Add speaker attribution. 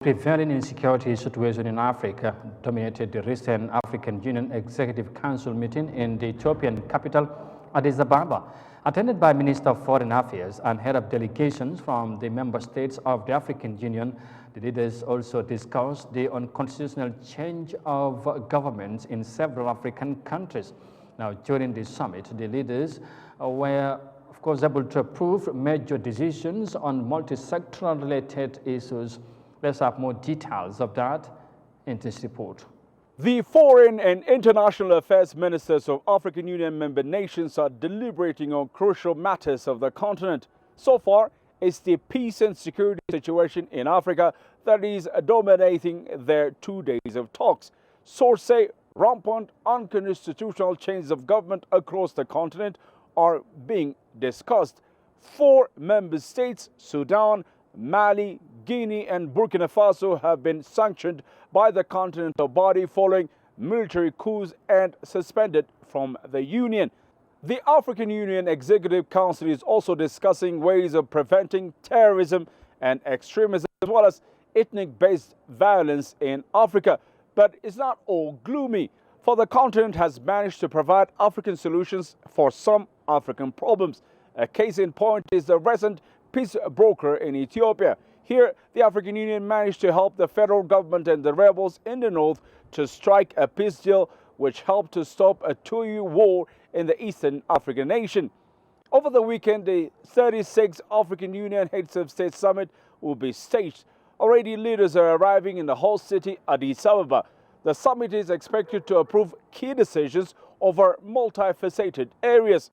Speaker 1: Prevailing insecurity situation in Africa dominated the recent African Union Executive Council meeting in the Ethiopian capital, Addis Ababa. Attended by Minister of Foreign Affairs and head of delegations from the member states of the African Union, the leaders also discussed the unconstitutional change of governments in several African countries. Now, during the summit, the leaders were, of course, able to approve major decisions on multi-sectoral related issues. Let's have more details of that in this report.
Speaker 2: The foreign and international affairs ministers of African Union member nations are deliberating on crucial matters of the continent. So far, it's the peace and security situation in Africa that is dominating their 2 days of talks. Sources say rampant unconstitutional changes of government across the continent are being discussed. 4 member states, Sudan, Mali, Guinea and Burkina Faso, have been sanctioned by the continental body following military coups and suspended from the Union. The African Union Executive Council is also discussing ways of preventing terrorism and extremism as well as ethnic-based violence in Africa. But it's not all gloomy, for the continent has managed to provide African solutions for some African problems. A case in point is the recent peace broker in Ethiopia. Here, the African Union managed to help the federal government and the rebels in the north to strike a peace deal which helped to stop a 2-year war in the Eastern African nation. Over the weekend, the 36th African Union Heads of State Summit will be staged. Already, leaders are arriving in the host city, Addis Ababa. The summit is expected to approve key decisions over multifaceted areas.